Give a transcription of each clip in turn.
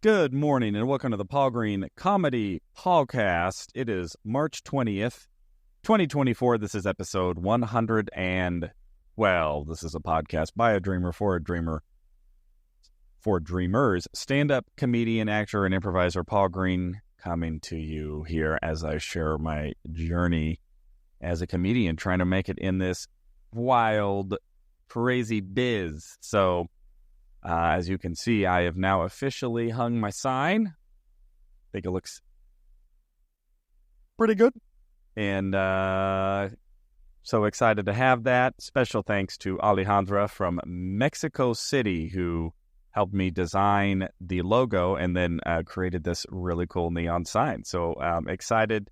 Good morning and welcome to the Paul Green Comedy PaulCast. It is March 20th, 2024. This is episode 100 and, well, this is a podcast by a dreamer for a dreamer for dreamers. Stand-up comedian, actor, and improviser Paul Green coming to you here as I share my journey as a comedian trying to make it in this wild, crazy biz. So, as you can see, I have now officially hung my sign. I think it looks pretty good. And so excited to have that. Special thanks to Alejandra from Mexico City, who helped me design the logo and then created this really cool neon sign. So excited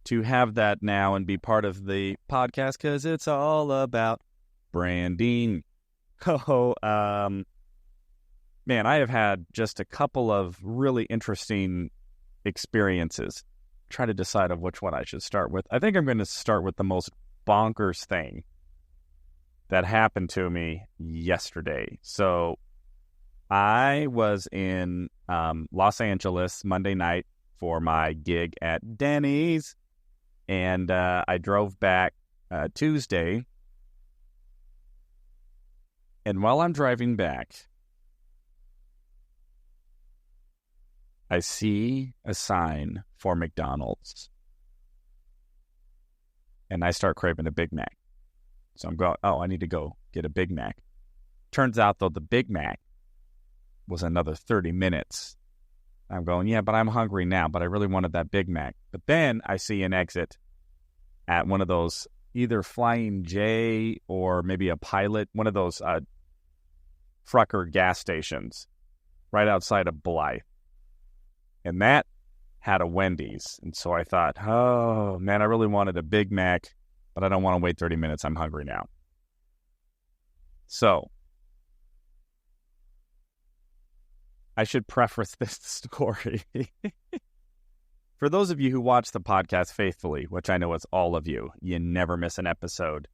to have that now and be part of the podcast because it's all about branding. Man, I have had just a couple of really interesting experiences. Try to decide of which one I should start with. I think I'm going to start with the most bonkers thing that happened to me yesterday. So I was in Los Angeles Monday night for my gig at Denny's, and I drove back Tuesday. And while I'm driving back, I see a sign for McDonald's, and I start craving a Big Mac. So I'm going, I need to go get a Big Mac. Turns out, though, the Big Mac was another 30 minutes. I'm going, yeah, but I'm hungry now, but I really wanted that Big Mac. But then I see an exit at one of those, either Flying J or maybe a Pilot, one of those trucker gas stations right outside of Blythe. And that had a Wendy's. And so I thought, oh, man, I really wanted a Big Mac, but I don't want to wait 30 minutes. I'm hungry now. So I should preface this story. For those of you who watch the podcast faithfully, which I know is all of you, you never miss an episode.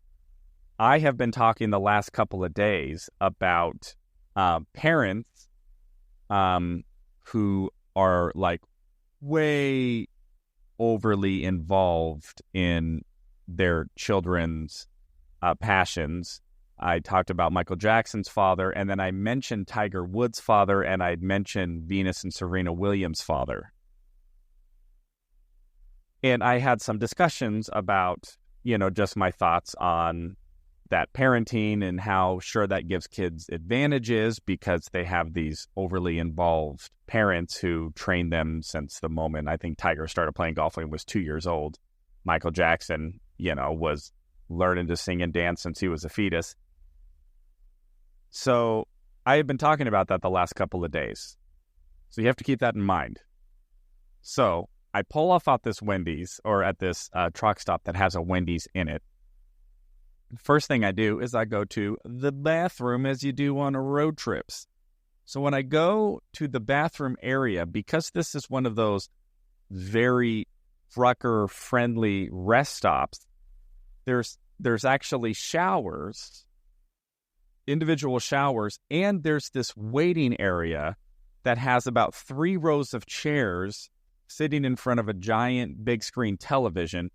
I have been talking the last couple of days about parents who are like way overly involved in their children's passions. I talked about Michael Jackson's father, and then I mentioned Tiger Woods' father, and I'd mentioned Venus and Serena Williams' father. And I had some discussions about, just my thoughts on that parenting and how sure that gives kids advantages because they have these overly involved parents who train them since the moment I think Tiger started playing golf when he was 2 years old. Michael Jackson, was learning to sing and dance since he was a fetus. So I have been talking about that the last couple of days. So you have to keep that in mind. So I pull off at this Wendy's or at this truck stop that has a Wendy's in it. First thing I do is I go to the bathroom as you do on road trips. So when I go to the bathroom area, because this is one of those very trucker-friendly rest stops, there's actually showers, individual showers, and there's this waiting area that has about 3 rows of chairs sitting in front of a giant big screen television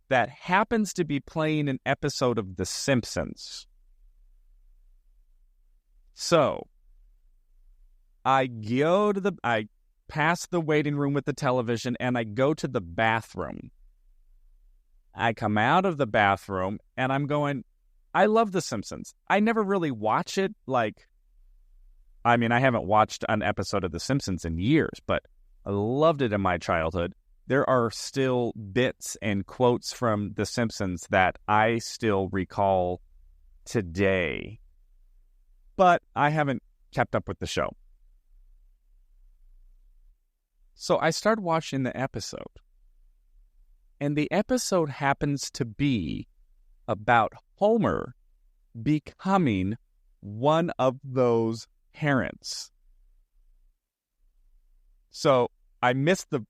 that happens to be playing an episode of The Simpsons. So I pass the waiting room with the television and I go to the bathroom. I come out of the bathroom and I'm going, I love The Simpsons. I never really watch it. I haven't watched an episode of The Simpsons in years, but I loved it in my childhood. There are still bits and quotes from The Simpsons that I still recall today, but I haven't kept up with the show. So I started watching the episode, and the episode happens to be about Homer becoming one of those parents. So I missed the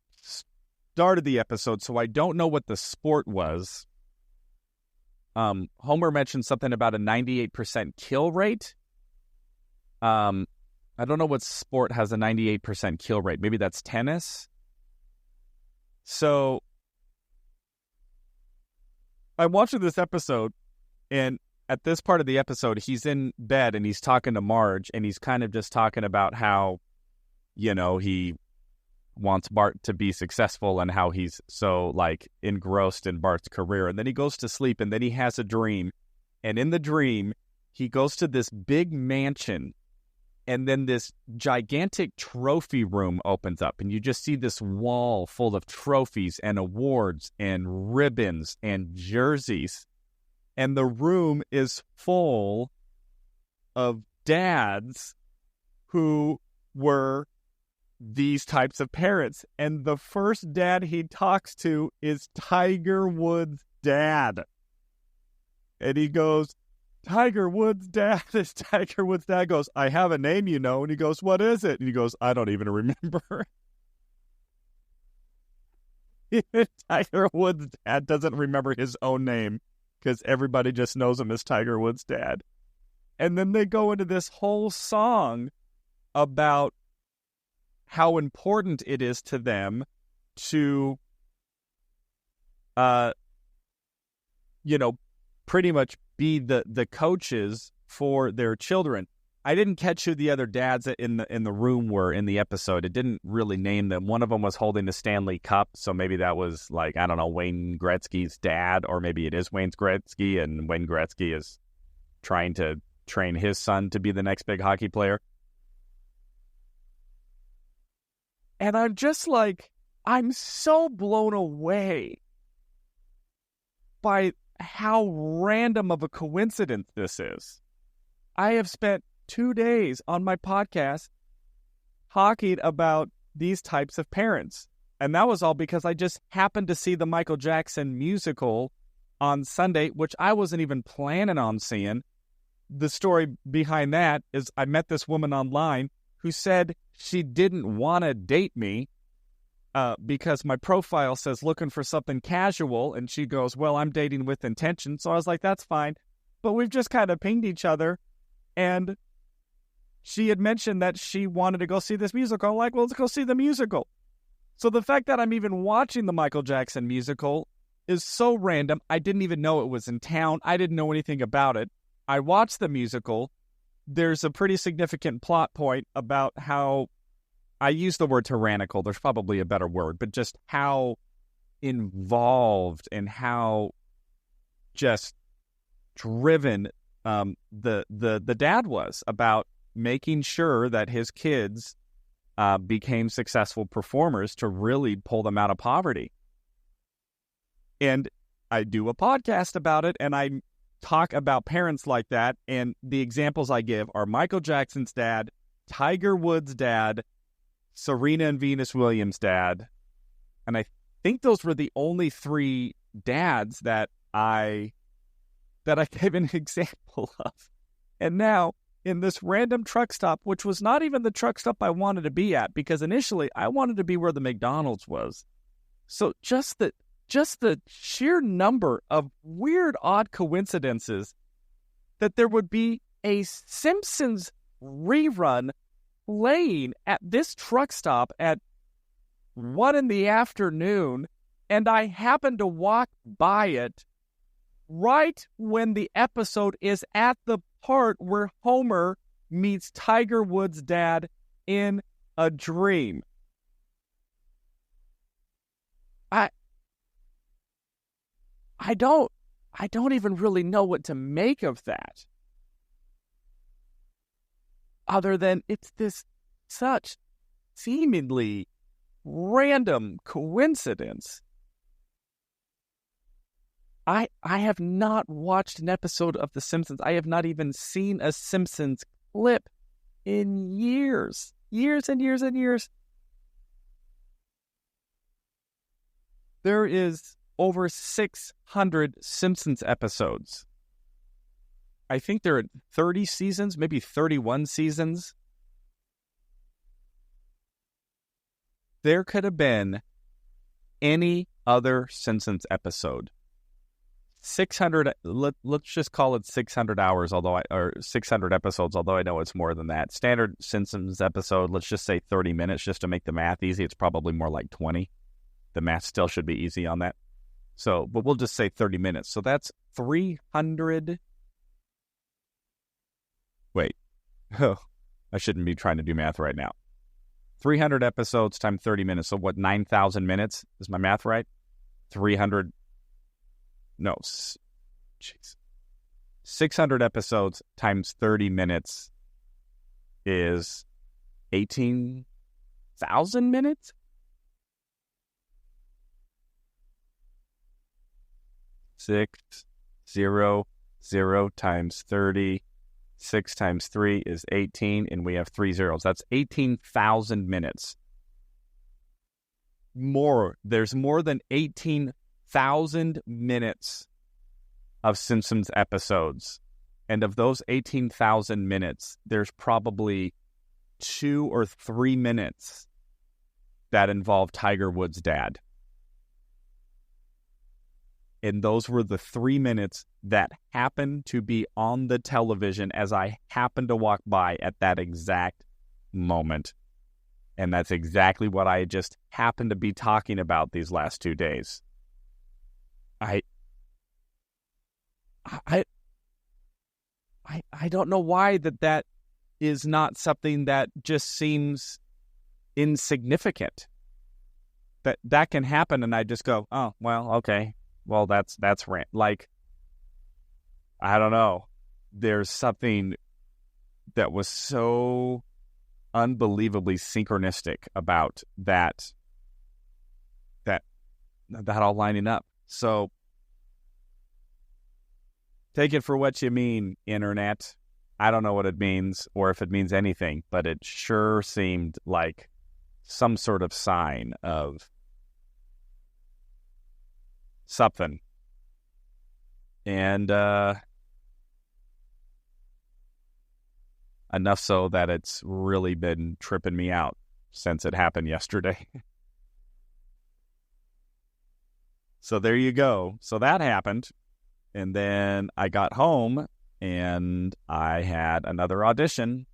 start of the episode, so I don't know what the sport was. Homer mentioned something about a 98% kill rate. I don't know what sport has a 98% kill rate. Maybe that's tennis. So I'm watching this episode, and at this part of the episode, he's in bed and he's talking to Marge, and he's kind of just talking about how, he wants Bart to be successful and how he's so like engrossed in Bart's career. And then he goes to sleep, and then he has a dream. And in the dream, he goes to this big mansion, and then this gigantic trophy room opens up, and you just see this wall full of trophies and awards and ribbons and jerseys. And the room is full of dads who were these types of parents. And the first dad he talks to is Tiger Woods' dad. And he goes, Tiger Woods' dad. This Tiger Woods' dad goes, I have a name, And he goes, what is it? And he goes, I don't even remember. Tiger Woods' dad doesn't remember his own name because everybody just knows him as Tiger Woods' dad. And then they go into this whole song about how important it is to them to, pretty much be the coaches for their children. I didn't catch who the other dads in the room were in the episode. It didn't really name them. One of them was holding the Stanley Cup, so maybe that was like, I don't know, Wayne Gretzky's dad, or maybe it is Wayne Gretzky, and Wayne Gretzky is trying to train his son to be the next big hockey player. And I'm just like, I'm so blown away by how random of a coincidence this is. I have spent 2 days on my podcast talking about these types of parents. And that was all because I just happened to see the Michael Jackson musical on Sunday, which I wasn't even planning on seeing. The story behind that is I met this woman online who said she didn't want to date me because my profile says looking for something casual. And she goes, well, I'm dating with intention. So I was like, that's fine. But we've just kind of pinged each other. And she had mentioned that she wanted to go see this musical. I'm like, well, let's go see the musical. So the fact that I'm even watching the Michael Jackson musical is so random. I didn't even know it was in town. I didn't know anything about it. I watched the musical. There's a pretty significant plot point about how, I use the word tyrannical, there's probably a better word, but just how involved and how just driven the dad was about making sure that his kids became successful performers to really pull them out of poverty. And I do a podcast about it, and I talk about parents like that, and the examples I give are Michael Jackson's dad, Tiger Woods' dad, Serena and Venus Williams' dad, and I think those were the only 3 dads that I gave an example of. And now, in this random truck stop, which was not even the truck stop I wanted to be at, because initially I wanted to be where the McDonald's was. So just the sheer number of weird, odd coincidences that there would be a Simpsons rerun playing at this truck stop at 1 p.m, and I happened to walk by it right when the episode is at the part where Homer meets Tiger Woods' dad in a dream. I don't even really know what to make of that. Other than it's this such seemingly random coincidence. I have not watched an episode of The Simpsons. I have not even seen a Simpsons clip in years. Years and years and years. There is over 600 Simpsons episodes. I think there are 30 seasons, maybe 31 seasons. There could have been any other Simpsons episode 600, let's just call it 600 hours, or 600 episodes, although I know it's more than that. Standard Simpsons episode, let's just say 30 minutes just to make the math easy. It's probably more like 20. The math still should be easy on that. So, but we'll just say 30 minutes. So that's 300. Wait. Oh, I shouldn't be trying to do math right now. 300 episodes times 30 minutes. So what, 9,000 minutes? Is my math right? 300. No. Jeez. 600 episodes times 30 minutes is 18,000 minutes? 600 times 30. 6 times 3 is 18, and we have 3 zeros. That's 18,000 minutes. There's more than 18,000 minutes of Simpsons episodes. And of those 18,000 minutes, there's probably 2 or 3 minutes that involve Tiger Woods' dad. And those were the 3 minutes that happened to be on the television as I happened to walk by at that exact moment. And that's exactly what I just happened to be talking about these last 2 days. I don't know why that is not something that just seems insignificant. That can happen, and I just go, oh, well, okay. Well, that's like, I don't know. There's something that was so unbelievably synchronistic about that all lining up. So take it for what you mean, internet. I don't know what it means or if it means anything, but it sure seemed like some sort of sign of something. And enough so that it's really been tripping me out since it happened yesterday. So there you go. So that happened. And then I got home and I had another audition.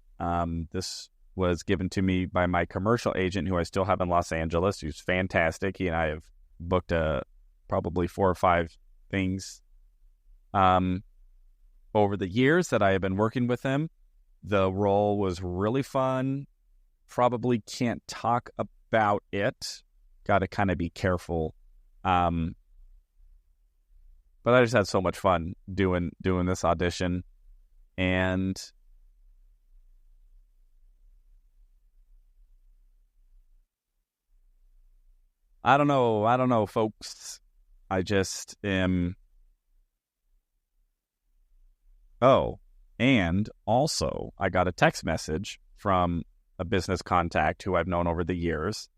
This was given to me by my commercial agent, who I still have in Los Angeles, who's fantastic. He and I have booked probably 4 or 5 things over the years that I have been working with him. The role was really fun. Probably can't talk about it. Got to kind of be careful. But I just had so much fun doing this audition. And I don't know, folks. I just am. Oh, and also I got a text message from a business contact who I've known over the years.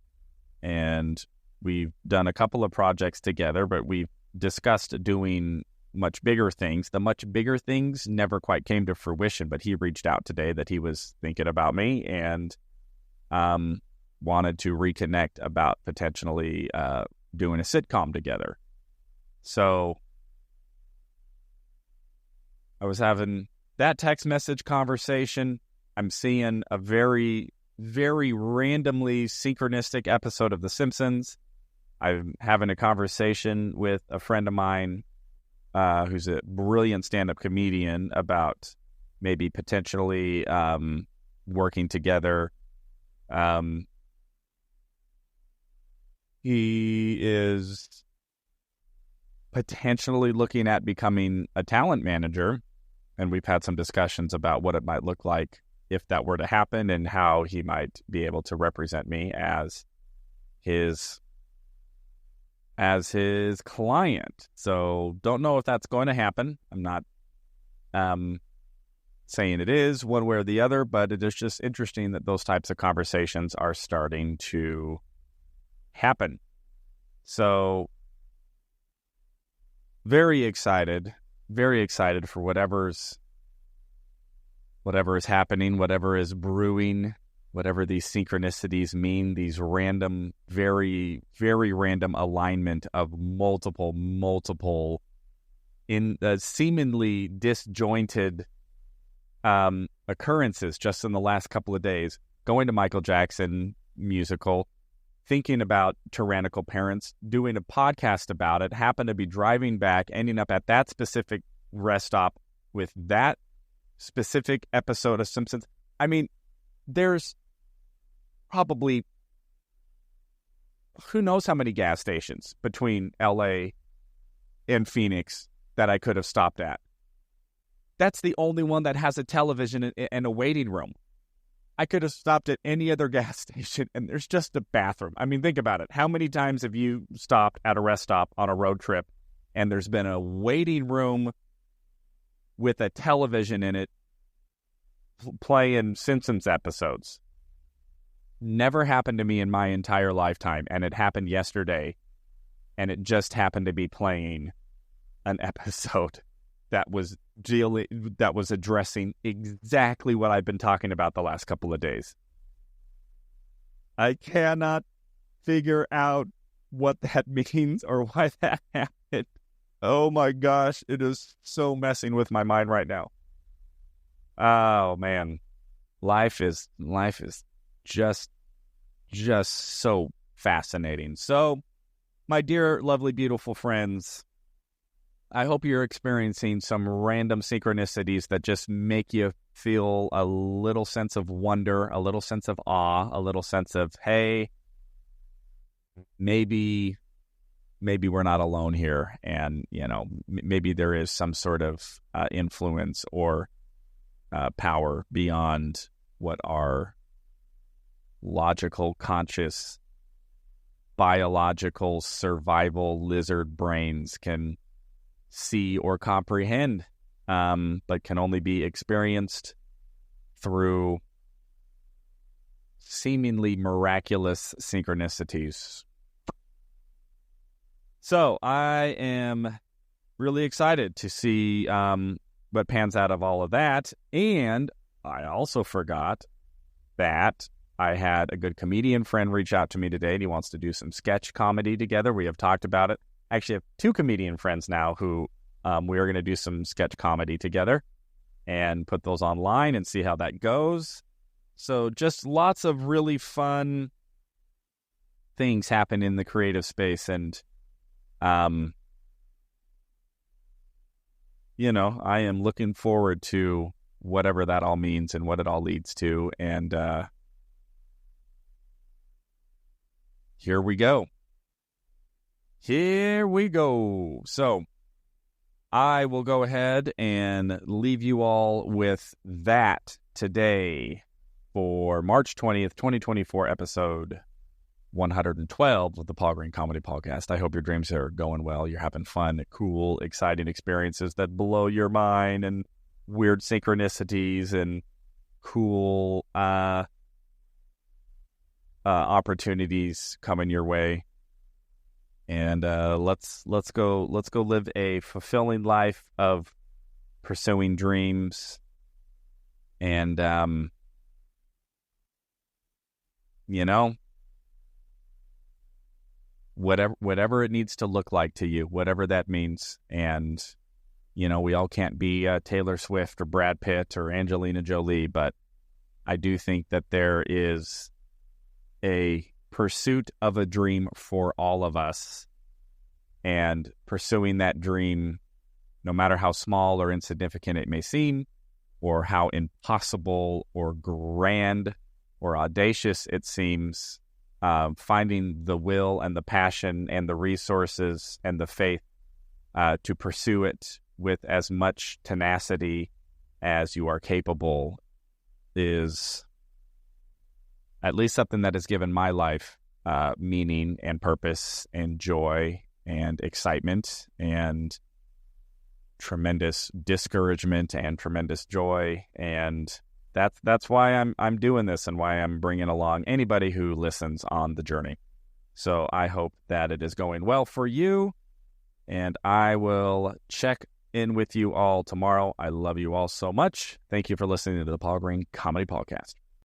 And we've done a couple of projects together, but we've discussed doing much bigger things. The much bigger things never quite came to fruition, but he reached out today that he was thinking about me and wanted to reconnect about potentially doing a sitcom together. So I was having that text message conversation. I'm seeing a very, very randomly synchronistic episode of The Simpsons. I'm having a conversation with a friend of mine who's a brilliant stand-up comedian about maybe potentially working together. He is potentially looking at becoming a talent manager, and we've had some discussions about what it might look like if that were to happen and how he might be able to represent me as his client. So don't know if that's going to happen. I'm not saying it is one way or the other, but it is just interesting that those types of conversations are starting to happen. So very excited for whatever is happening, whatever is brewing, whatever these synchronicities mean, these random, very, very random alignment of multiple in seemingly disjointed occurrences just in the last couple of days, going to Michael Jackson musical, thinking about tyrannical parents, doing a podcast about it, happened to be driving back, ending up at that specific rest stop with that specific episode of Simpsons. I mean, there's probably who knows how many gas stations between LA and Phoenix that I could have stopped at. That's the only one that has a television and a waiting room. I could have stopped at any other gas station, and there's just a bathroom. I mean, think about it. How many times have you stopped at a rest stop on a road trip, and there's been a waiting room with a television in it playing Simpsons episodes? Never happened to me in my entire lifetime, and it happened yesterday, and it just happened to be playing an episode that was addressing exactly what I've been talking about the last couple of days. I cannot figure out what that means or why that happened. Oh my gosh, it is so messing with my mind right now. Oh man, life is just so fascinating. So, my dear, lovely, beautiful friends, I hope you're experiencing some random synchronicities that just make you feel a little sense of wonder, a little sense of awe, a little sense of, hey, maybe we're not alone here. And, maybe there is some sort of influence or power beyond what our logical, conscious, biological, survival lizard brains can see or comprehend, but can only be experienced through seemingly miraculous synchronicities. So I am really excited to see what pans out of all of that. And I also forgot that I had a good comedian friend reach out to me today, and he wants to do some sketch comedy together. We have talked about it. I actually have two comedian friends now who we are going to do some sketch comedy together and put those online and see how that goes. So just lots of really fun things happen in the creative space. And, I am looking forward to whatever that all means and what it all leads to. And here we go. So I will go ahead and leave you all with that today for March 20th, 2024, episode 112 of the Paul Green Comedy PaulCast. I hope your dreams are going well. You're having fun, cool, exciting experiences that blow your mind, and weird synchronicities and cool opportunities coming your way. And let's go live a fulfilling life of pursuing dreams, and whatever it needs to look like to you, whatever that means. And we all can't be Taylor Swift or Brad Pitt or Angelina Jolie, but I do think that there is a pursuit of a dream for all of us, and pursuing that dream, no matter how small or insignificant it may seem, or how impossible or grand or audacious it seems, finding the will and the passion and the resources and the faith to pursue it with as much tenacity as you are capable is at least something that has given my life meaning and purpose and joy and excitement and tremendous discouragement and tremendous joy. And that's why I'm doing this, and why I'm bringing along anybody who listens on the journey. So I hope that it is going well for you, and I will check in with you all tomorrow. I love you all so much. Thank you for listening to the Paul Green Comedy PaulCast.